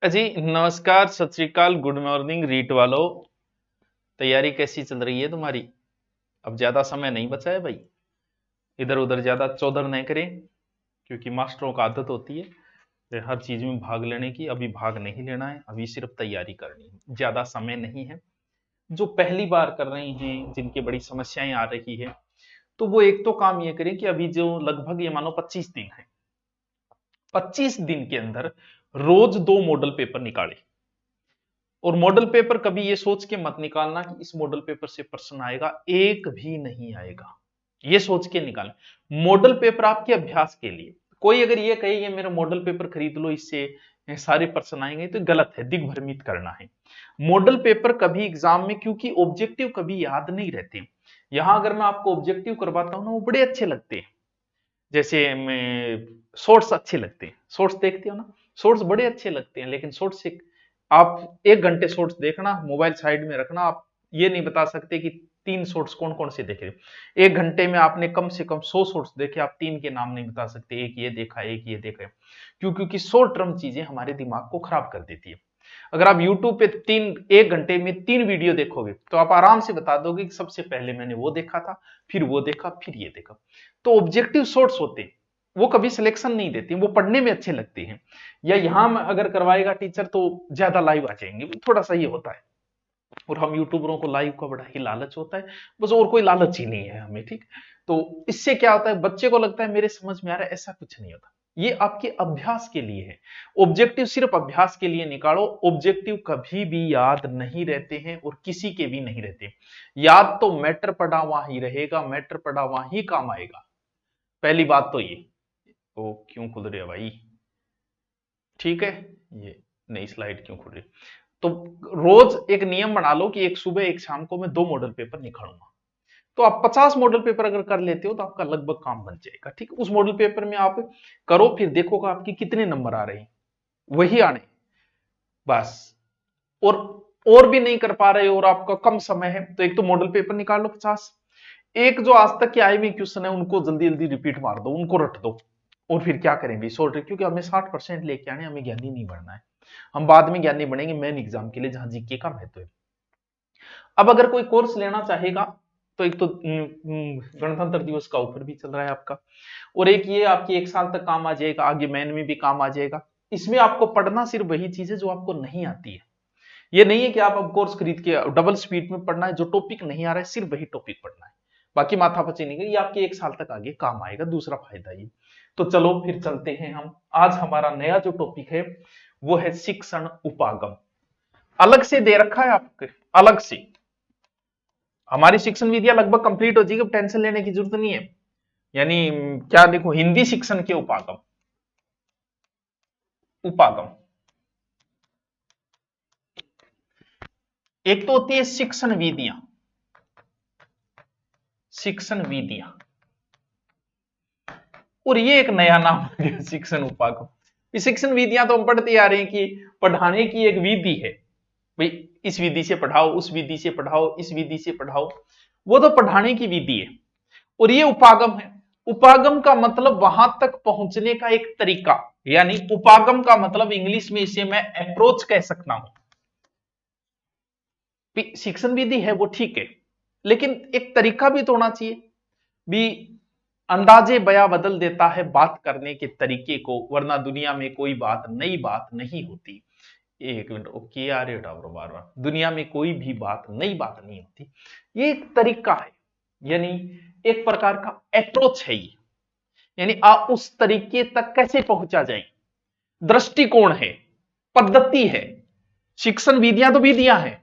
जी नमस्कार, सत श्री अकाल, गुड मॉर्निंग रीट वालों। तैयारी कैसी चल रही है तुम्हारी? अब ज्यादा समय नहीं बचा है भाई। इधर उधर ज्यादा चौधर नहीं करें, क्योंकि मास्टरों का आदत होती है हर चीज में भाग लेने की। अभी भाग नहीं लेना है, अभी सिर्फ तैयारी करनी है, ज्यादा समय नहीं है। जो पहली बार कर रहे हैं, जिनकी बड़ी समस्याएं आ रही है, तो वो एक तो काम ये करें कि अभी जो लगभग ये मानो 25 दिन है, 25 दिन के अंदर रोज 2 मॉडल पेपर निकाले। और मॉडल पेपर कभी ये सोच के मत निकालना कि इस मॉडल पेपर से प्रश्न आएगा, एक भी नहीं आएगा। ये सोच के निकालें। मॉडल पेपर आपके अभ्यास के लिए। कोई अगर ये कहे ये मेरा मॉडल पेपर खरीद लो, इससे सारे प्रश्न आएंगे, तो गलत है, दिग्भ्रमित करना है। मॉडल पेपर कभी एग्जाम में, क्योंकि ऑब्जेक्टिव कभी याद नहीं रहते। यहां अगर मैं आपको ऑब्जेक्टिव करवाता हूं ना, वो बड़े अच्छे लगते हैं। जैसे मैं शॉर्ट्स अच्छे लगते हैं, शॉर्ट्स देखते हो ना, शॉर्ट्स बड़े अच्छे लगते हैं, लेकिन शॉर्ट्स से आप 1 घंटे शॉर्ट्स देखना, मोबाइल साइड में रखना, आप ये नहीं बता सकते कि 3 शॉर्ट्स कौन कौन से देखे। 1 घंटे में आपने कम से कम 100 शॉर्ट्स देखे, आप 3 के नाम नहीं बता सकते, एक ये देखा, एक ये देखा। क्यों? क्योंकि शॉर्ट टर्म चीजें हमारे दिमाग को खराब कर देती है। अगर आप YouTube पे 1 घंटे में 3 वीडियो देखोगे, तो आप आराम से बता दोगे कि सबसे पहले मैंने वो देखा था, फिर वो देखा, फिर ये देखा। तो ऑब्जेक्टिव शॉर्ट्स होते हैं, वो कभी सिलेक्शन नहीं देते, वो पढ़ने में अच्छे लगते हैं। या यहां अगर करवाएगा टीचर तो ज्यादा लाइव आ जाएंगे, थोड़ा सा ये होता है। और हम यूट्यूबरों को लाइव का बड़ा ही लालच होता है, बस, और कोई लालच ही नहीं है हमें, ठीक। तो इससे क्या होता है, बच्चे को लगता है मेरे समझ में आ रहा है, ऐसा कुछ नहीं होता। ये आपके अभ्यास के लिए है। ऑब्जेक्टिव सिर्फ अभ्यास के लिए निकालो। ऑब्जेक्टिव कभी भी याद नहीं रहते हैं, और किसी के भी नहीं रहते। याद तो मैटर पढ़ा वहां ही रहेगा, मैटर पढ़ा वहां ही काम आएगा। पहली बात तो ये। ओ क्यों खुल रही है भाई? ठीक है। ये नई स्लाइड क्यों खुल रही है? तो रोज एक नियम बना लो कि एक सुबह एक शाम को मैं 2 मॉडल पेपर निकालूंगा। तो आप 50 मॉडल पेपर अगर कर लेते हो, तो आपका लगभग काम बन जाएगा, ठीक। उस मॉडल पेपर में आप करो, फिर देखोगा आपके कितने नंबर आ रहे हैं, वही आने, बस। और भी नहीं कर पा रहे हो और आपका कम समय है, तो एक तो मॉडल पेपर निकाल लो 50। एक जो आज तक के आए हुए क्वेश्चन है, उनको जल्दी जल्दी रिपीट मार दो, उनको रट दो। और फिर क्या करेंगे, सॉल्व, क्योंकि हमें 60% लेके आने, हमें ज्ञानी नहीं बनना है। हम बाद में ज्ञानी बनेंगे मेन एग्जाम के लिए, जहां जीके का महत्व है। अब अगर कोई कोर्स लेना चाहेगा, तो एक तो गणतंत्र दिवस का ऑफर भी चल रहा है आपका, और एक ये आपकी 1 साल तक काम आ जाएगा, आगे मैन में भी काम आ जाएगा। इसमें आपको पढ़ना सिर्फ वही चीज है जो आपको नहीं आती है। ये नहीं है कि आप अब कोर्स खरीद के डबल स्पीड में पढ़ना है, जो टॉपिक नहीं आ रहा है सिर्फ वही टॉपिक पढ़ना है, बाकी माथापच्ची नहीं करी। ये आपके 1 साल तक आगे काम आएगा, दूसरा फायदा ये। तो चलो फिर चलते हैं हम। आज हमारा नया जो टॉपिक है, वो है शिक्षण उपागम। अलग से दे रखा है आपके, अलग से। हमारी शिक्षण विधियां लगभग कंप्लीट हो जाएगी, टेंशन लेने की जरूरत नहीं है। यानी क्या, देखो, हिंदी शिक्षण के उपागम। उपागम एक तो होती है शिक्षण विधियां, शिक्षण विधियां, और ये एक नया नाम आ गया, शिक्षण उपागम। शिक्षण विधियां तो हम पढ़ते आ रहे हैं कि पढ़ाने की एक विधि है भाई, इस विधि से पढ़ाओ, उस विधि से पढ़ाओ, इस विधि से पढ़ाओ, वो तो पढ़ाने की विधि है। और ये उपागम है। उपागम का मतलब वहां तक पहुंचने का एक तरीका, यानी उपागम का मतलब इंग्लिश में इसे मैं अप्रोच कह सकता हूं। शिक्षण विधि है वो ठीक है, लेकिन एक तरीका भी तो होना चाहिए भी। अंदाजे बया बदल देता है बात करने के तरीके को, वरना दुनिया में कोई बात नई बात नहीं होती। 1 मिनट, ओके आ रहे हो बार बार, दुनिया में कोई भी बात नई बात नहीं होती। ये एक तरीका है, यानी एक प्रकार का अप्रोच है ये। यानी आप उस तरीके तक कैसे पहुंचा जाए, दृष्टिकोण है, पद्धति है। शिक्षण विधियां तो विधियां हैं,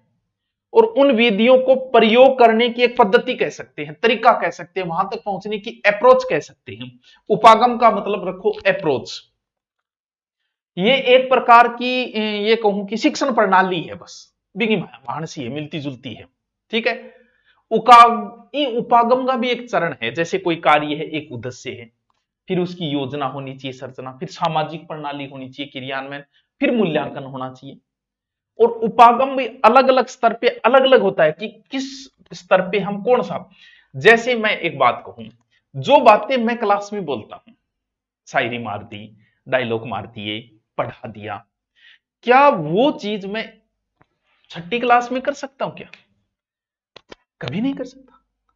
और उन विधियों को प्रयोग करने की एक पद्धति कह सकते हैं, तरीका कह सकते हैं, वहां तक पहुंचने की अप्रोच कह सकते हैं। उपागम का मतलब रखो अप्रोच। ये एक प्रकार की, ये कहूं कि शिक्षण प्रणाली है, बस बिगी मानसी है, मिलती जुलती है, ठीक है। उपागम का भी एक चरण है, जैसे कोई कार्य है, एक उद्देश्य है, फिर उसकी योजना होनी चाहिए, संरचना, फिर सामाजिक प्रणाली होनी चाहिए, क्रियान्वयन, फिर मूल्यांकन होना चाहिए। और उपागम भी अलग अलग स्तर पे अलग अलग होता है कि किस स्तर पे हम कौन सा। जैसे मैं एक बात कहूं, जो बातें मैं क्लास में बोलता हूं, शायरी मार दी, डायलॉग मार दिए, पढ़ा दिया, क्या वो चीज मैं छठी क्लास में कर सकता हूं क्या? कभी नहीं कर सकता।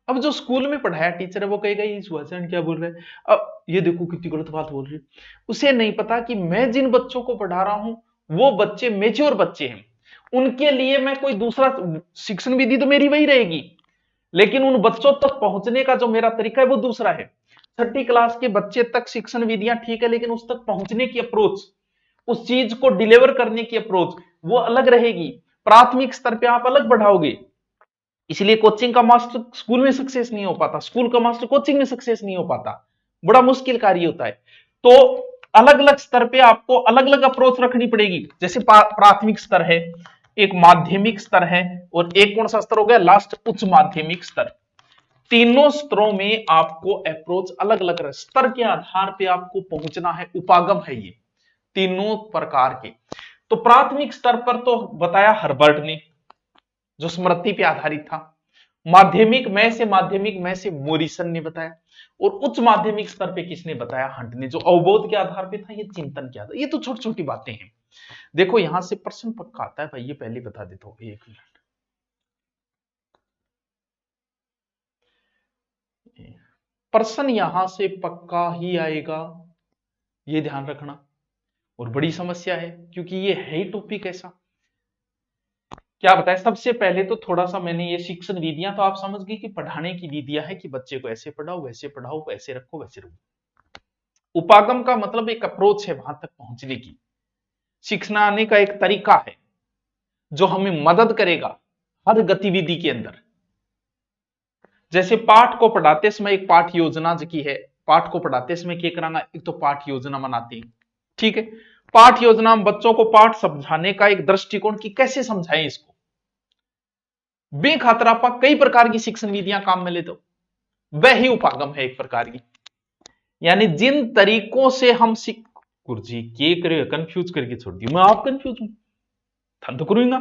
अब जो स्कूल में पढ़ाया टीचर है वो कहेगा ये सुभाषचंद्र क्या बोल रहे हैं, अब ये देखो कितनी गलत बात बोल रही है। उसे नहीं पता कि मैं जिन बच्चों को पढ़ा रहा हूं वो बच्चे मेच्योर बच्चे हैं, उनके लिए मैं कोई दूसरा शिक्षण विधि तो मेरी वही रहेगी, लेकिन उन बच्चों तक पहुंचने का जो मेरा तरीका है वो दूसरा है। छठी क्लास के बच्चे तक शिक्षण विधियां ठीक है, लेकिन उस तक पहुंचने की अप्रोच, उस चीज को डिलीवर करने की अप्रोच वो अलग रहेगी। प्राथमिक स्तर पे आप अलग बढ़ाओगे। इसलिए कोचिंग का मास्टर स्कूल में सक्सेस नहीं हो पाता, स्कूल का मास्टर कोचिंग में सक्सेस नहीं हो पाता, बड़ा मुश्किल कार्य होता है। तो अलग अलग स्तर पे आपको अलग अलग अप्रोच रखनी पड़ेगी। जैसे प्राथमिक स्तर है, एक माध्यमिक स्तर है, और एक कौन सा स्तर हो गया लास्ट, उच्च माध्यमिक स्तर। तीनों स्तरों में आपको अप्रोच अलग अलग स्तर के आधार पे आपको पहुंचना है। उपागम है ये तीनों प्रकार के। तो प्राथमिक स्तर पर तो बताया हर्बर्ट ने, जो स्मृति पे आधारित था। माध्यमिक में से मोरिसन ने बताया, और उच्च माध्यमिक स्तर पे किसने बताया, हंट ने, जो अवबोध के आधार पे था, ये चिंतन के आधार। ये तो छोटी छोटी बातें हैं। देखो यहां से प्रश्न पक्का आता है भाई, ये पहले बता देता हूं, एक मिनट। प्रश्न यहां से पक्का ही आएगा, ये ध्यान रखना। और बड़ी समस्या है, क्योंकि ये है ही टॉपिक ऐसा। क्या बताए, सबसे पहले तो थोड़ा सा मैंने ये शिक्षण विधियां तो आप समझ गए कि पढ़ाने की विधियां है कि बच्चे को ऐसे पढ़ाओ, वैसे पढ़ाओ, वैसे रखो, वैसे रखो। उपागम का मतलब एक अप्रोच है वहां तक पहुंचने की, सिखाने का एक तरीका है जो हमें मदद करेगा हर गतिविधि के अंदर। जैसे पाठ को पढ़ाते समय एक पाठ योजना की है, पाठ को पढ़ाते समय क्या कराना, एक तो पाठ योजना बनाते हैं, ठीक है। पाठ योजना में बच्चों को पाठ समझाने का एक दृष्टिकोण कि कैसे समझाएं इसको, बेखातर आप कई प्रकार की शिक्षण विधियां काम में ले तो वह ही उपागम है एक प्रकार की। यानी जिन तरीकों से हम सीख, गुरुजी के करे कंफ्यूज करके छोड़ दी, मैं आप कंफ्यूज हूं था तो करूंगा,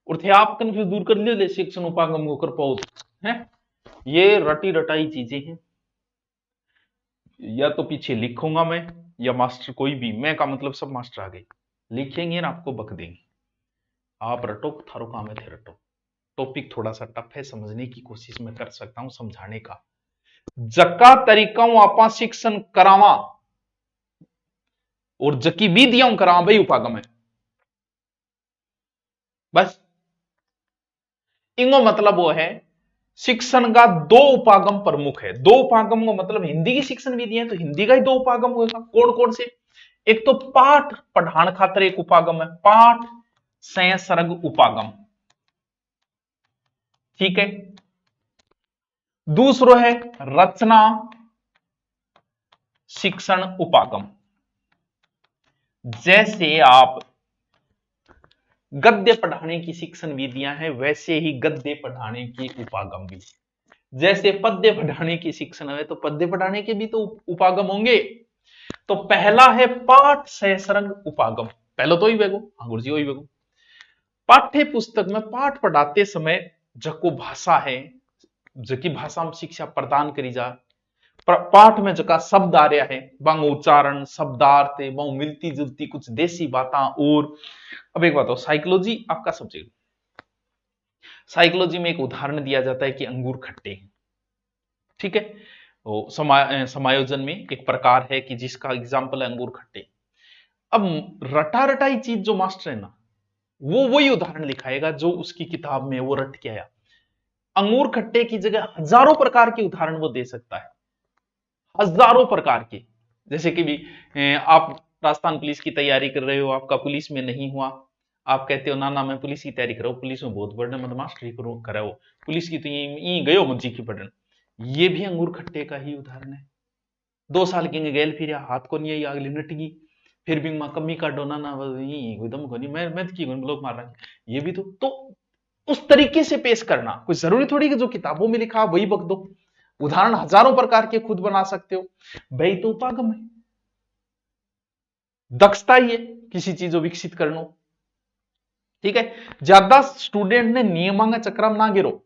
और थे आप कंफ्यूज दूर कर ले शिक्षण उपागम को कर पाओ है। ये रटी रटाई चीजें हैं, या तो पीछे लिखूंगा मैं, या मास्टर कोई भी, मैं का मतलब सब मास्टर आ गए लिखेंगे ना आपको बक देंगे, आप रटो, थारो काम है थे रटो। टॉपिक थोड़ा सा टफ है, समझने की कोशिश मैं कर सकता हूं, समझाने का जक्का तरीका आपा शिक्षण करावा, और जकी विधियां करावा भाई उपागम है। बस इंगो मतलब वो है, शिक्षण का दो उपागम प्रमुख है। दो उपागम को मतलब हिंदी की शिक्षण विधि है तो हिंदी का ही दो उपागम होगा। कौन कौन से, एक तो पाठ पढ़ान खातर एक उपागम है, पाठ संसर्ग उपागम, ठीक है। दूसरो है रचना शिक्षण उपागम। जैसे आप गद्य पढ़ाने की शिक्षण विधियां हैं, वैसे ही गद्य पढ़ाने की उपागम भी। जैसे पद्य पढ़ाने की शिक्षण है तो पद्य पढ़ाने के भी तो उपागम होंगे। तो पहला है पाठ सहसरंग उपागम, पहले तो ही बेगो, हाँ गुरुजी वही बेगो। पाठ्य पुस्तक में पाठ पढ़ाते समय जको भाषा है, जकी भाषा में शिक्षा प्रदान करी जा, पाठ में जका शब्द आ रहा है, बांग उच्चारण शब्दार्थ है, वो मिलती जुलती कुछ देसी बातें। और अब एक बात हो, साइकोलॉजी आपका सब्जेक्ट, साइकोलॉजी में एक उदाहरण दिया जाता है कि अंगूर खट्टे हैं, ठीक है। तो समायोजन में एक प्रकार है कि जिसका एग्जाम्पल है अंगूर खट्टे। अब रटा रटाई चीज जो मास्टर है ना, वो वही उदाहरण लिखाएगा जो उसकी किताब में वो रट के आया। अंगूर खट्टे की जगह हजारों प्रकार के उदाहरण वो दे सकता है, हजारों प्रकार के। जैसे कि भी आप राजस्थान पुलिस की तैयारी कर रहे हो, आपका पुलिस में नहीं हुआ, आप कहते हो ना ना मैं पुलिस की तैयारी करो, पुलिस में बहुत बढ़ मत मास्टरी करो कराओ, पुलिस की तो ये गयो मुझी की पढ़न। ये भी अंगूर खट्टे का ही उदाहरण है। 2 साल की गेल फिर हाथ को नहीं अगली नटगी, फिर भी मां कमी का डोना ना एकदम को नहीं, मैं की लोग मार रहा है। ये भी तो उस तरीके से पेश करना, कोई जरूरी थोड़ी कि जो किताबों में लिखा वही बक दो। उदाहरण हजारों प्रकार के खुद बना सकते हो, वही तो उपागम है, दक्षता ही है किसी चीज को विकसित करना, ठीक है। ज्यादा स्टूडेंट ने नियमांग चक्र में ना गिरो,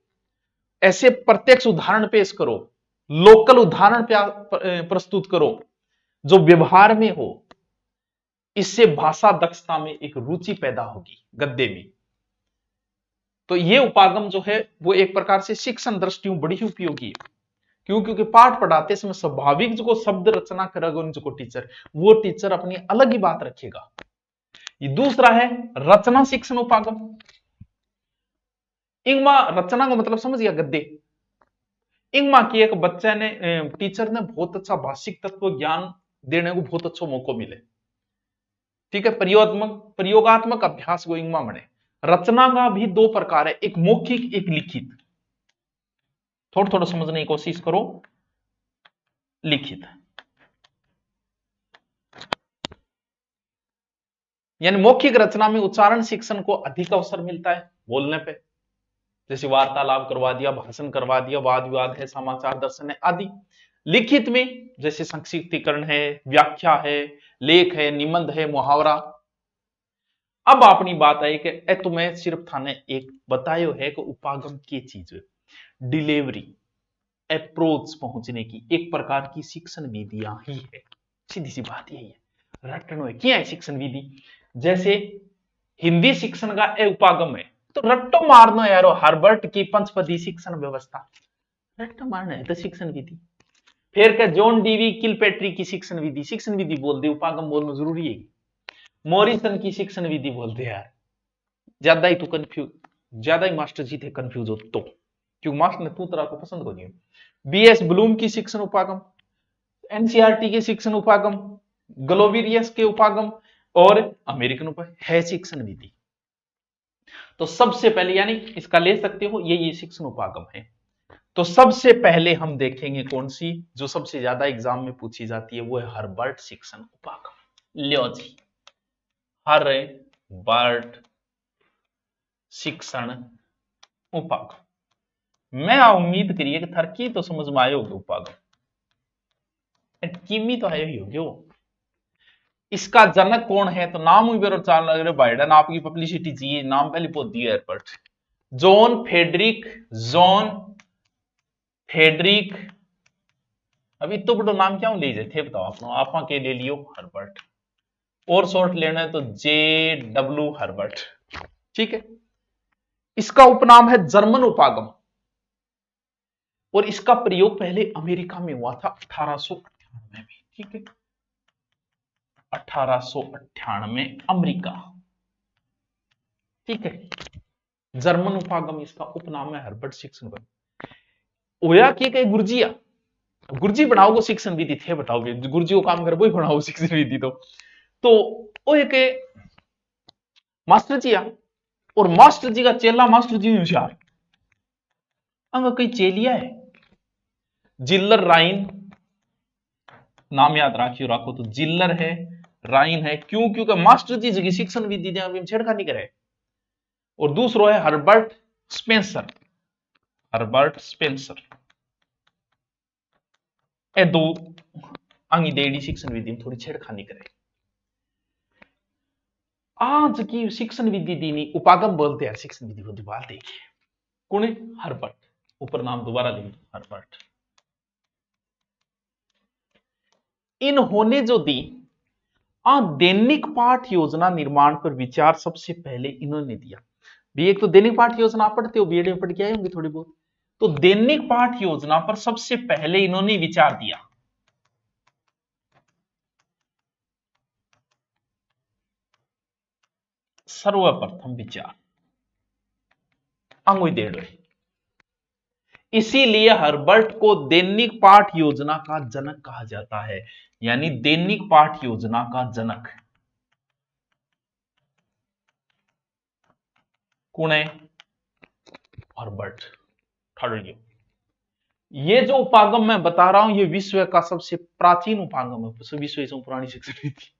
ऐसे प्रत्यक्ष उदाहरण पेश करो, लोकल उदाहरण प्रस्तुत करो जो व्यवहार में हो, इससे भाषा दक्षता में एक रुचि पैदा होगी गद्य में। तो ये उपागम जो है वो एक प्रकार से शिक्षण दृष्टियों बड़ी ही उपयोगी है। क्यों? क्योंकि पाठ पढ़ाते समय स्वाभाविक जो शब्द रचना करेगा उनको टीचर, वो टीचर अपनी अलग ही बात रखेगा। ये दूसरा है रचना शिक्षण उपागम। इंगमा रचना का मतलब समझ गया, गद्य। इंगमा की एक बच्चे ने टीचर ने बहुत अच्छा भाषिक तत्व ज्ञान देने को बहुत अच्छा मौका मिले। ठीक है, प्रयोगात्मक अभ्यास को इंगमा बने। रचना का भी दो प्रकार है, एक मौखिक एक लिखित। थोड़ा थोड़ा समझने की कोशिश करो। लिखित यानी मौखिक रचना में उच्चारण शिक्षण को अधिक अवसर मिलता है बोलने पे, जैसे वार्तालाप करवा दिया, भाषण करवा दिया, वाद विवाद है, समाचार दर्शन है आदि। लिखित में जैसे संक्षिप्तीकरण है, व्याख्या है, लेख है, निबंध है, मुहावरा। अब अपनी बात आई कि तुम्हें सिर्फ थाने एक बतायो है कि उपागम की चीज है, डिलीवरी अप्रोच पहुंचने की एक प्रकार की शिक्षण विधियां ही है। सीधी सी बात यही है। रटनो है क्या है शिक्षण विधि। जैसे हिंदी शिक्षण का ए उपागम है, तो रट्टो मारनो यारो हार्वर्ड की पंचपदी शिक्षण व्यवस्था, रट्टो मारना है तो शिक्षण विधि। फिर क्या जॉन डीवी किलपेट्री की शिक्षण विधि, शिक्षण विधि बोल दे, उपागम बोलना जरूरी है। मॉरिसन की शिक्षण विधि बोलते यार, ज्यादा ही तू कंफ्यूज, ज्यादा ही मास्टर जी थे कंफ्यूज हो तो, क्यों मास्टर ने तू तरह को पसंद हो दिया। बीएस ब्लूम की शिक्षण उपागम, एनसीईआरटी के शिक्षण उपागम, ग्लोबिरियस के उपागम और अमेरिकन उपागम है शिक्षण विधि। तो सबसे पहले यानी इसका ले सकते हो, ये शिक्षण उपागम है। तो सबसे पहले हम देखेंगे कौन सी जो सबसे ज्यादा एग्जाम में पूछी जाती है, वो है हर्बर्ट शिक्षण उपागम। लियो जी, हर्बर्ट शिक्षण उपागम। मैं उम्मीद करिए कि थरकी तो समझ में आए होगे उपागम, किमी तो आए ही होगे वो। इसका जनक कौन है, तो नाम ही बेरोचार लग रहे बाइडन, आपकी पब्लिसिटी चाहिए, नाम पहले पोत दिया हर्बर्ट जॉन फेडरिक। अभी तो बड़ो नाम क्या ले जाए थे बताओ आप के ले लियो हर्बर्ट, और शॉर्ट लेना है तो जे डब्ल्यू हर्बर्ट। ठीक है, इसका उपनाम है जर्मन उपागम, और इसका प्रयोग पहले अमेरिका में हुआ था 1898 में। ठीक है, 1898 अमेरिका। ठीक है, जर्मन उपागम इसका उपनाम है हर्बर्ट शिक्षण। ओया की कई गुरजिया गुरजी बनाओगे शिक्षण विधि थे, बताओगे गुरजी को काम कर वही बनाओ शिक्षण विधि। तो वो एक मास्टर जी आ, और मास्टर जी का चेला मास्टर जी होशियार, अंग कई चेलिया है। जिल्लर राइन नाम याद राखो तो जिल्लर है, राइन है। क्यों? क्योंकि मास्टर जी की शिक्षण विधि छेड़खानी करे। और दूसरो है हर्बर्ट स्पेंसर, हर्बर्ट स्पेंसर। ए दो अंगी देडी शिक्षण विधि में थोड़ी छेड़खानी करे। आज की शिक्षण विधि दीनी उपागम बोलते हैं, शिक्षण विधि को दोबारा देखिए कौन है, हर्बर्ट। ऊपर नाम दोबारा लिख दो हर्बर्ट। इन्होंने जो दी दैनिक पाठ योजना निर्माण पर विचार सबसे पहले इन्होंने दिया। भी एक तो दैनिक पाठ योजना आप पढ़ते हो, बीएड में पढ़ के आए होंगे थोड़ी बहुत। तो दैनिक पाठ योजना पर सबसे पहले इन्होंने विचार दिया। सर्वप्रथम विचार अंगुई दे रहे, इसीलिए हर्बर्ट को दैनिक पाठ योजना का जनक कहा जाता है। यानी दैनिक पाठ योजना का जनक कौन है, हर्बर्ट। ये जो उपागम मैं बता रहा हूं, ये विश्व का सबसे प्राचीन उपागम है, विश्व से पुरानी शिक्षण नीति।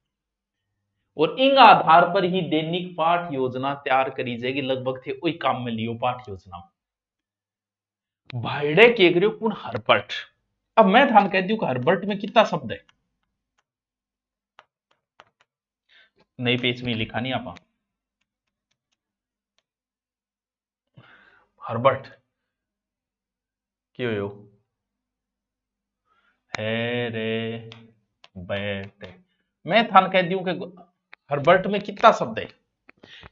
और इन आधार पर ही दैनिक पाठ योजना तैयार करी जाएगी। लगभग थे वही काम में लियो पाठ योजना भाईडे के कौन, हर्बर्ट। अब मैं थान कहती हूं कि हर्बर्ट में कितना शब्द है, नई पेज में लिखा नहीं आप। हर्बर्ट क्यों है रे बैठे, मैं थान कहती हूं कि हर्बर्ट में कितना शब्द है?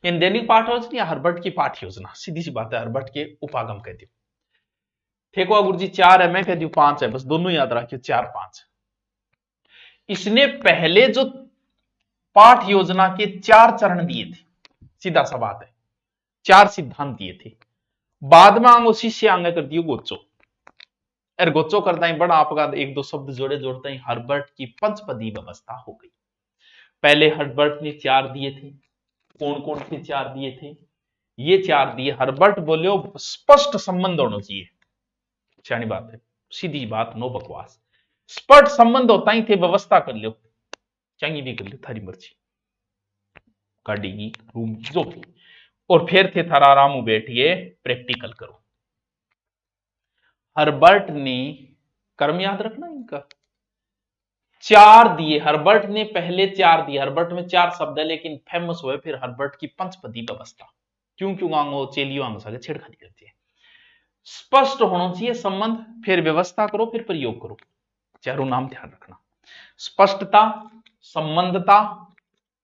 इन दैनिक पाठ योजना या हर्बर्ट की पाठ योजना? सीधी सी बात है, हर्बर्ट के उपागम कह दियो। ठेकुआ गुरुजी 4 है, मैं कह दियो 5 है, बस दोनों याद रखियो 4 5। इसने पहले जो पाठ योजना के 4 चरण दिए थे, सीधा सा बात है, 4 सिद्धांत दिए थे। बाद में आंगो शिष्य आंगे कर दियो गोचो, और गोचो करता ही बड़ा आपका एक दो शब्द जोड़े जोड़ते ही हर्बर्ट की पंचपदी व्यवस्था हो गई। पहले हर्बर्ट ने 4 दिए थे। कौन कौन से 4 दिए थे? ये 4 दिए। हर्बर्ट बोलो स्पष्ट संबंध होना चाहिए, सियानी बात है, सीधी बात, नो बकवास। स्पष्ट संबंध होता ही थे, व्यवस्था कर लो, चंगी भी कर लो, थारी मर्जी, गाड़ी की, रूम की, जो भी। और फिर थे थारा आराम बैठिए, प्रैक्टिकल करो। हर्बर्ट ने, कर्म याद रखना इनका, 4 दिए। हर्बर्ट ने पहले 4 दिए। हर्बर्ट में 4 शब्द है, लेकिन फेमस हुए फिर हर्बर्ट की पंचपदी व्यवस्था। क्यों क्यों आंगो चेलियो आंगो सागे छेड़खानी करती है। स्पष्ट होना चाहिए संबंध, फिर व्यवस्था करो, फिर प्रयोग करो। चारों नाम ध्यान रखना, स्पष्टता, संबंधता,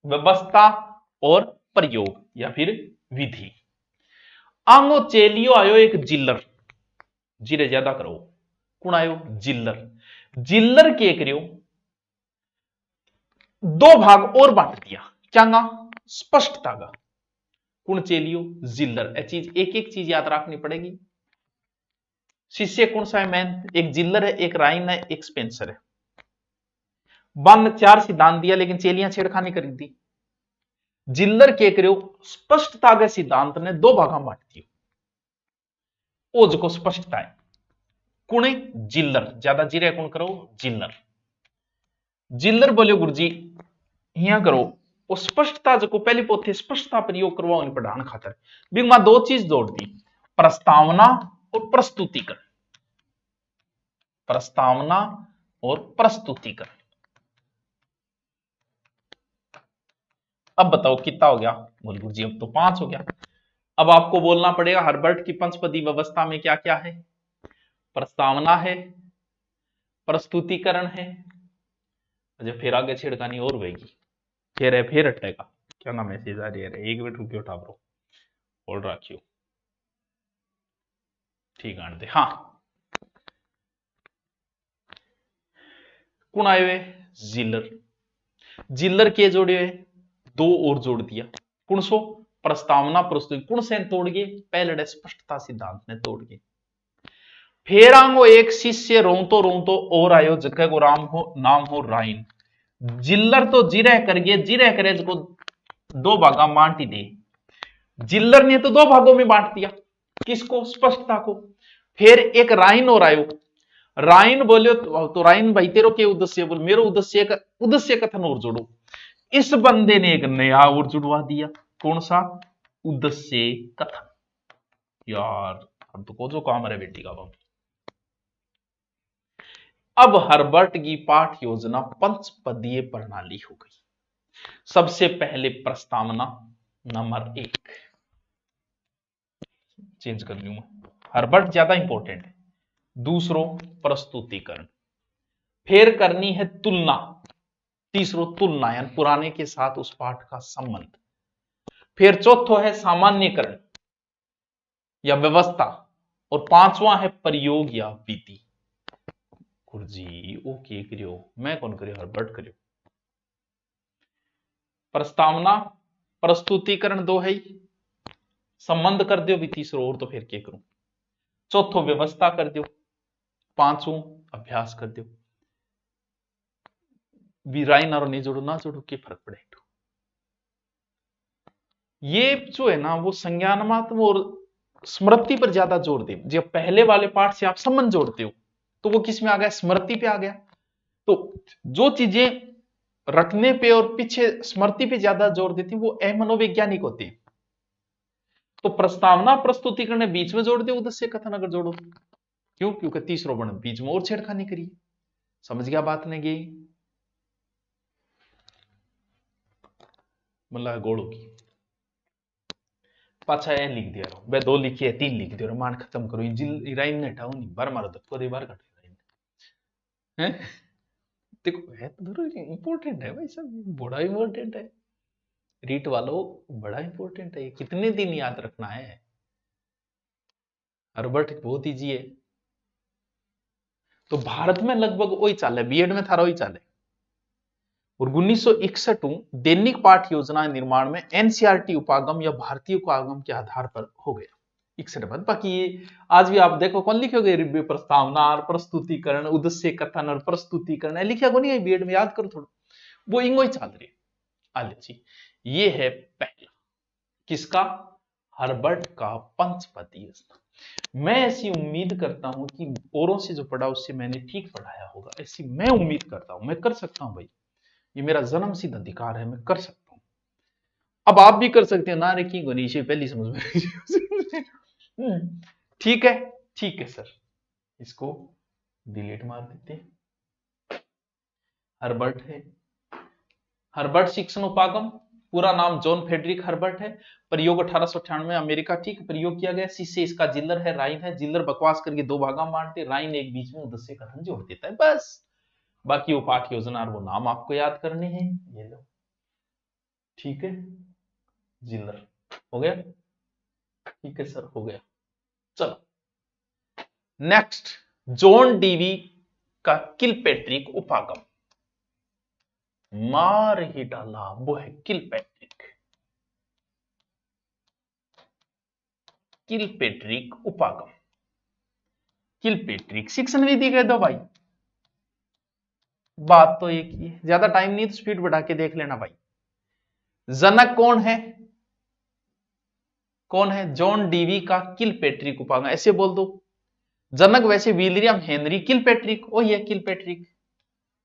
व्यवस्था और प्रयोग या फिर विधि। आंगो चेलियो आयो एक जिल्लर, जीरे ज्यादा करो। कौन आयो? जिल्लर। जिल्लर के करियो 2 भाग और बांट दिया, क्या? स्पष्टता का। कौन चेलियो? जिल्लर। चीज एक एक चीज याद रखनी पड़ेगी। शिष्य कौन सा है? मैन। एक जिल्लर है, एक राइन है, एक स्पेंसर है। बंद 4 सिद्धांत दिया, लेकिन चेलियां छेड़खानी कर दी। जिल्लर के करो स्पष्टता के सिद्धांत ने 2 भागा बांट दियो, ओज को स्पष्टता है। कुण? जिल्लर। ज्यादा जीरे कौन करो? जिल्लर। जिल्लर बोलियो गुरुजी यहां करो, और स्पष्टता जो पहले पोथे स्पष्टता प्रयोग करवाओ इन पढ़ाने खातर भी मैं 2 चीज जोड़ दी, प्रस्तावना और प्रस्तुतिकरण। प्रस्तावना और प्रस्तुतिकरण। अब बताओ कितना हो गया? बोल गुरुजी अब तो 5 हो गया। अब आपको बोलना पड़ेगा हर्बर्ट की पंचपदी व्यवस्था में क्या क्या है। प्रस्तावना है, प्रस्तुतिकरण है, अच्छा फिर आगे छेड़खानी और होगी, फिर हटेगा। क्या ना मैसेज आ रही है, 1 मिनट रुकियो, उठा ब्रो, होल्ड रखियो, ठीक है। हाँ, कौन आए हुए? जिल्लर। जिल्लर के जोड़े हुए 2 और जोड़ दिया। कौन सो? प्रस्तावना प्रस्तुति। कौन से तोड़ गए? पहले स्पष्टता सिद्धांत ने तोड़ गए। फिर आंगो एक शिष्य रोंतो और आयो, जगह को राम हो नाम हो राइन। जिल्लर तो जिरह कर गए, जिरह करे जिसको 2 भागा बांट ही दे। जिल्लर ने तो 2 भागों में बांट दिया, किसको? स्पष्टता को। फिर एक राइन और आयो, राइन बोले तो राइन भाई तेरो के उद्देश्य बोल, मेरो उद्देश्य कथन और जोड़ो। इस बंदे ने एक नया और जुड़वा दिया, कौन सा? उद्देश्य कथन। यार अब तो को जो काम है बेटी का बाप। अब हर्बर्ट की पाठ योजना पंचपदीय प्रणाली हो गई। सबसे पहले प्रस्तावना नंबर 1 चेंज कर लूं मैं, हर्बर्ट ज्यादा इंपॉर्टेंट है। दूसरो प्रस्तुतिकरण, फिर करनी है तुलना। तीसरो तुलना, यानी पुराने के साथ उस पाठ का संबंध। फिर चौथो है सामान्यकरण या व्यवस्था, और 5वां है प्रयोग या विधि। गुरुजी ओके करियो, मैं कौन करियो? हर्बर्ट करियो। प्रस्तावना प्रस्तुतिकरण 2 है, संबंध कर दियो भी तीसरो, और तो फिर क्या करूं? चौथो व्यवस्था कर दियो, 5वां अभ्यास कर दियो। राइन और नहीं जोड़ो ना जोड़ो, क्या फर्क पड़े? ये जो है ना वो संज्ञानात्मक और स्मृति पर ज्यादा जोर दे। जब पहले वाले पाठ से आप संबंध जोड़ते हो तो वो किस में आ गया? स्मृति पे आ गया। तो जो चीजें रटने पे और पीछे स्मृति पे ज्यादा जोर देती वो अमनोवैज्ञानिक होती है। तो प्रस्तावना प्रस्तुतिकरण बीच में जोड़ दे, उद्देश्य कथन अगर जोड़ो, क्यों? क्योंकि तीसरो वर्ण बीच में और छेड़खानी करिए। समझ गया बात ने? गई मतलब गोड़ो की पाछा ए लिख दिया रहो, बे 2 लिखी है 3 लिख दिया, मान खत्म करो। राइन ने हटाओ नहीं, बार मारो धक्को दे, बार कटे हैं। देखो है तो इंपॉर्टेंट है भाई, सब बड़ा इंपॉर्टेंट है। रीट वालों बड़ा इंपॉर्टेंट है, ये कितने दिन याद रखना है। हर्बर्ट बहुत इजी है। तो भारत में लगभग वही चाल है, बीएड में थारा वही चाल है। और 1961 दैनिक पाठ योजना निर्माण में एनसीईआरटी उपागम या भारतीय उपागम के आधार पर हो गया 61 बाद। बाकी ये आज भी आप देखो कौन लिखोगे, रिव्यू प्रस्तावना और प्रस्तुतिकरण, उद्देश्य कथन और प्रस्तुतिकरण लिखा को नहीं है बीएड में, याद करो थोड़ा, वो इंगो ही चल रही है। आलिया जी, ये है पहला किसका, हर्बर्ट का पंचपदी योजना। मैं ऐसी उम्मीद करता हूं कि औरों से जो पढ़ा उससे मैंने ठीक पढ़ाया होगा, ऐसी मैं उम्मीद करता हूं। मैं कर सकता हूं भाई, ये मेरा जन्म सिद्ध अधिकार है, मैं कर सकता हूं। अब आप भी कर सकते हो ना, रे की गनीश पहली समझ में ठीक है, ठीक है सर, इसको डिलीट मार देते हैं। हर्बर्ट है, हर्बर्ट शिक्षण उपागम, पूरा नाम जॉन फ्रेडरिक हर्बर्ट है। प्रयोग 1898 में अमेरिका, ठीक प्रयोग किया गया। सी से इसका जिल्लर है, राइन है। जिल्लर बकवास करके दो भागा मारते, राइन एक बीच में उद्देश्य कथन जोड़ देता है, बस। बाकी वो पाठ योजना और वो नाम आपको याद करने हैं, ये लो, ठीक है। जिल्लर हो गया, ठीक है सर, हो गया। चलो नेक्स्ट, जॉन डीवी का किलपेट्रिक उपागम, मार ही डाला, वो है किलपेट्रिक, किलपेट्रिक उपागम। किलपेट्रिक शिक्षण विधि कह दो भाई, बात तो एक ही है, ज्यादा टाइम नहीं तो स्पीड बढ़ा के देख लेना भाई। जनक कौन है, कौन है, जॉन डीवी का किलपेट्रिक उपागम, ऐसे बोल दो। जनक वैसे विलियम हेनरी किलपेट्रिक, ओ ये किलपेट्रिक,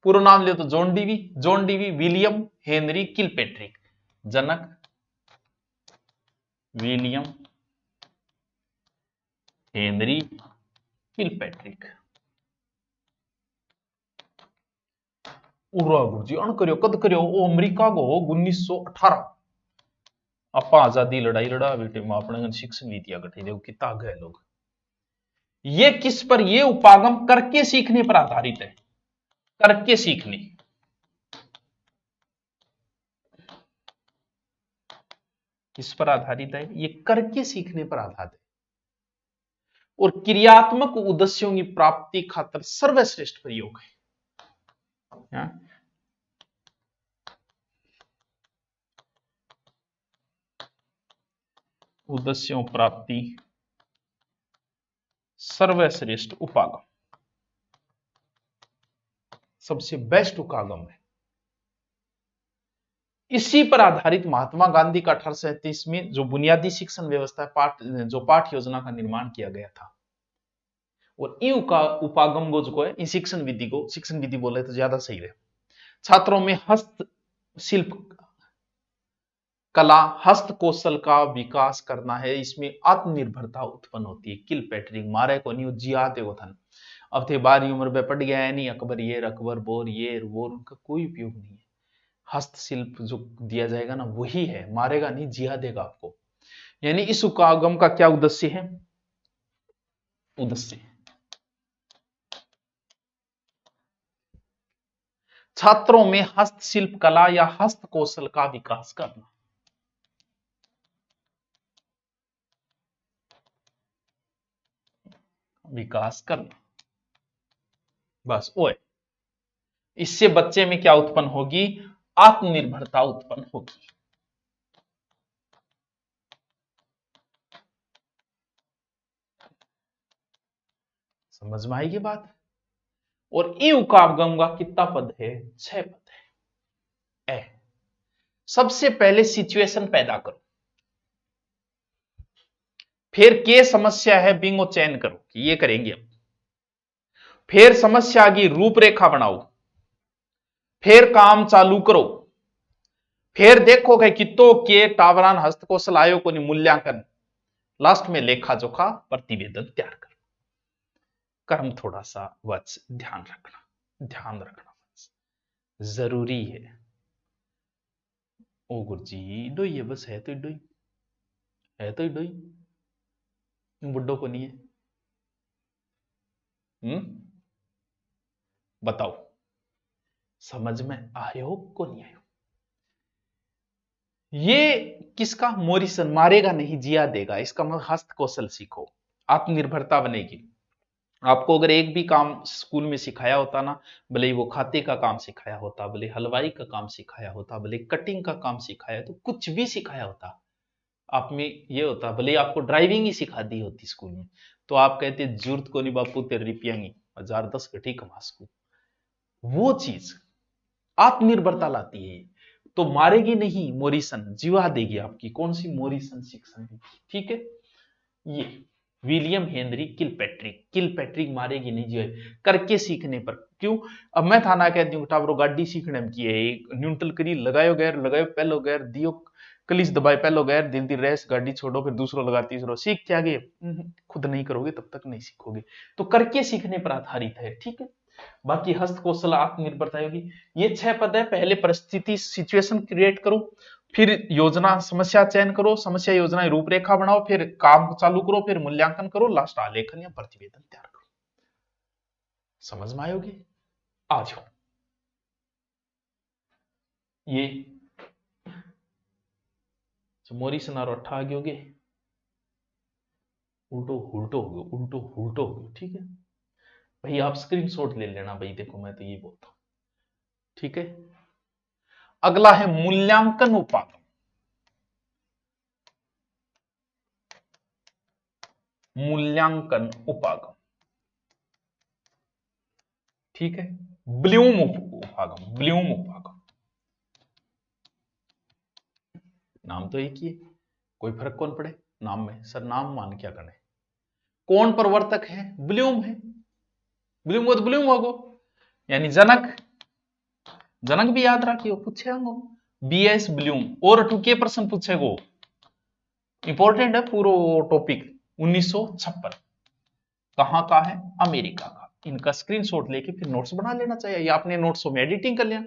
पूरा नाम ले तो John Dewey, John Dewey William Henry Kilpatrick. जनक विलियम हेनरी किलपेट्रिक। उरा गुरुजी अण करियो कद करियो, ओ अमेरिका को 1918 आपा आजादी लड़ाई लड़ा बेटे में अपने शिक्षण नीतिया गठे, देखो कितना आगे लोग। ये किस पर, ये उपागम करके सीखने पर आधारित है, करके सीखने, किस पर आधारित है, ये करके सीखने पर आधारित है। और क्रियात्मक उद्देश्यों की प्राप्ति खातर सर्वश्रेष्ठ प्रयोग है। उद्देश्यों प्राप्ति सर्वश्रेष्ठ उपागम, सबसे बेस्ट उपागम है। इसी पर आधारित महात्मा गांधी का 1837 में जो बुनियादी शिक्षण व्यवस्था जो पाठ योजना का निर्माण किया गया था, और इन उपागम को जो है, शिक्षण विधि को, शिक्षण विधि बोले तो ज्यादा सही है, छात्रों में हस्तशिल्प कला, हस्त कौशल का विकास करना है, इसमें आत्मनिर्भरता उत्पन्न होती है। किल पैटरिंग मारे को नहीं जियाते को थन, अब थे बारी उम्र में पड़ गया है नहीं, अकबर ये अकबर बोर ये वो, उनका कोई उपयोग नहीं है। हस्तशिल्प जो दिया जाएगा ना वही है, मारेगा नहीं, जिया देगा आपको। यानी इस उपागम का क्या उद्देश्य है, उद्देश्य छात्रों में हस्तशिल्प कला या हस्त कौशल का विकास करना, विकास करना, बस वो है। इससे बच्चे में क्या उत्पन्न होगी, आत्मनिर्भरता उत्पन्न होगी। समझ में आएगी बात। और ई उकाबगम का कितना पद है, 6 पद है। ए सबसे पहले सिचुएशन पैदा करो, फिर के समस्या है बिंगो चयन करो कि ये करेंगे हम, फिर समस्या की रूपरेखा बनाओ, फिर काम चालू करो, फिर देखो कि कितो के टावरान हस्तकौशल आयोग को मूल्यांकन, लास्ट में लेखा जोखा प्रतिवेदन तैयार कर। कर्म थोड़ा सा वत्स ध्यान रखना, ध्यान रखना जरूरी है। ओ गुरुजी इडो ही है, बस है तो इडो ही है, तो इडो ही बुड्ढो को नहीं है। बताओ समझ में आयो को नहीं आयो। ये किसका? मोरिसन। मारेगा नहीं जिया देगा, इसका मतलब हस्त कौशल सीखो, आत्मनिर्भरता बनेगी। आपको अगर एक भी काम स्कूल में सिखाया होता ना, भले ही वो खाते का काम सिखाया होता, भले हलवाई का काम सिखाया होता, भले कटिंग का काम सिखाया, तो कुछ भी सिखाया होता, आप में ये होता, भले ही आपको ड्राइविंग ही सिखा दी होती स्कूल में, तो आप कहते जरूरत को नहीं बापू तेरे रिपियांगी 1010 घटी कमा सकूं। वो चीज आत्मनिर्भरता लाती है। तो मारेगी नहीं मोरिसन, जीवा देगी आपकी। कौन सी? मोरिसन शिक्षण। ठीक है, ये विलियम हेनरी किलपैट्रिक। किलपैट्रिक मारेगी नहीं जीवा, करके सीखने पर। क्यों? अब मैं थाना कहती हूँ टावरो गाड़ी सीखने में की है, न्यूट्रल करी, लगायो गैर, लगायो पहलो गैर, दियो कलिस दबाए पहलो गैर, धीरे धीरे रेस, गाड़ी छोड़ो, फिर दूसरो लगा, तीसरो, सीख क्या गए? खुद नहीं करोगे तब तक नहीं सीखोगे। तो करके सीखने पर आधारित है। ठीक है, बाकी हस्त कौशल आत्मनिर्भरता होगी। ये 6 पद है। पहले परिस्थिति सिचुएशन क्रिएट करो, फिर योजना समस्या चयन करो, समस्या योजना रूपरेखा बनाओ, फिर काम चालू करो, फिर मूल्यांकन करो, लास्ट आलेखन या प्रतिवेदन तैयार करो। समझ में आयोगे? आ जाओ। ये मोरी सनारो अट्ठा आगे होगे, उल्टो उल्टो हो गयो, उल्टो उल्टो हो गयो। ठीक है भाई, आप स्क्रीनशॉट ले लेना भाई, देखो मैं तो ये बोलता हूं। ठीक है, अगला है मूल्यांकन उपागम। मूल्यांकन उपागम, ठीक है, ब्लूम उपागम, ब्लूम उपागम। नाम तो एक ही है, कोई फर्क कौन पड़े नाम में? सर नाम मान क्या करने? कौन प्रवर्तक है? ब्लूम है। ब्लूम हो तो ब्लूम होगो, यानी जनक। जनक भी याद रखियो, पूछेंगो बीएस ब्लूम। और टू के प्रश्न पूछेगो, इंपॉर्टेंट है पूरा टॉपिक। 1956 कहां का है? अमेरिका का। इनका स्क्रीनशॉट लेके फिर नोट्स बना लेना चाहिए, या आपने नोट्स में एडिटिंग कर लिया।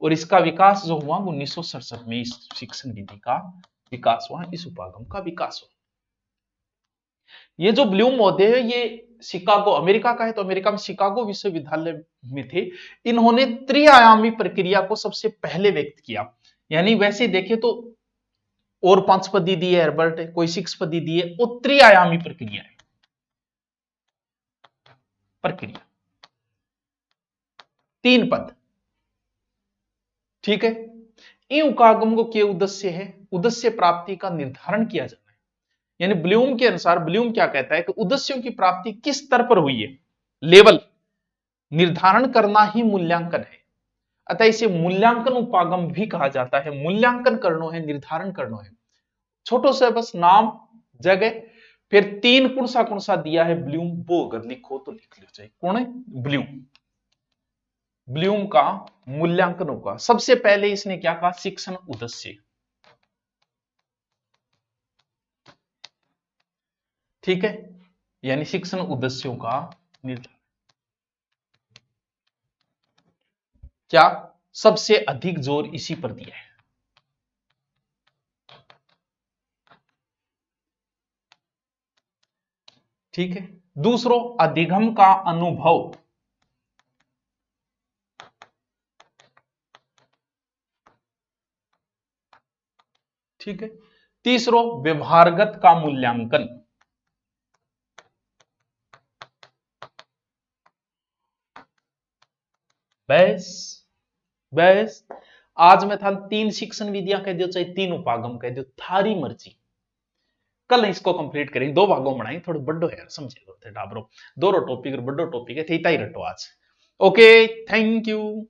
और इसका विकास जो हुआ 1967 में, इस शिक्षण विधि का विकास हुआ, इस उपागम का विकास हुआ। ये जो ब्लूम महोदय है, ये शिकागो, अमेरिका का है, तो अमेरिका में शिकागो विश्वविद्यालय में थे। इन्होंने त्रिआयामी प्रक्रिया को सबसे पहले व्यक्त किया। यानी वैसे देखे तो और 5 पदी दी है हर्बर्ट, कोई 6 पदी दी है, वो त्रिआयामी प्रक्रिया है। प्रक्रिया 3 पद। ठीक है, इन उपागमों के उद्देश्य है, उद्देश्य प्राप्ति का निर्धारण किया जाना है। यानी ब्लूम के अनुसार, ब्लूम क्या कहता है कि उद्देश्यों की प्राप्ति किस स्तर पर हुई है, लेवल निर्धारण करना ही मूल्यांकन है। अतः इसे मूल्यांकन उपागम भी कहा जाता है। मूल्यांकन करना है, निर्धारण करना है। छोटो से बस नाम, जगह, फिर 3 कौन सा दिया है ब्लूम, वो अगर लिखो तो लिख लो चाहिए। कौन है? ब्लूम। ब्लूम का मूल्यांकन होगा। सबसे पहले इसने क्या कहा? शिक्षण उद्देश्य। ठीक है, यानी शिक्षण उद्देश्यों का निर्धारण। क्या सबसे अधिक जोर इसी पर दिया है। ठीक है, दूसरो अधिगम का अनुभव। ठीक है, तीसरो व्यवहारगत का मूल्यांकन। बस बस, आज मैं था 3 शिक्षण विधियां कह दियो, चाहे 3 उपागम कह दियो, थारी मर्जी। कल इसको कंप्लीट करेंगे, 2 भागों में बनाएंगे, थोड़े बड़ो है यार, समझे डाबरो। दोनों टॉपिक बड़ो टॉपिक है, थी ही रटो आज। Okay, thank you.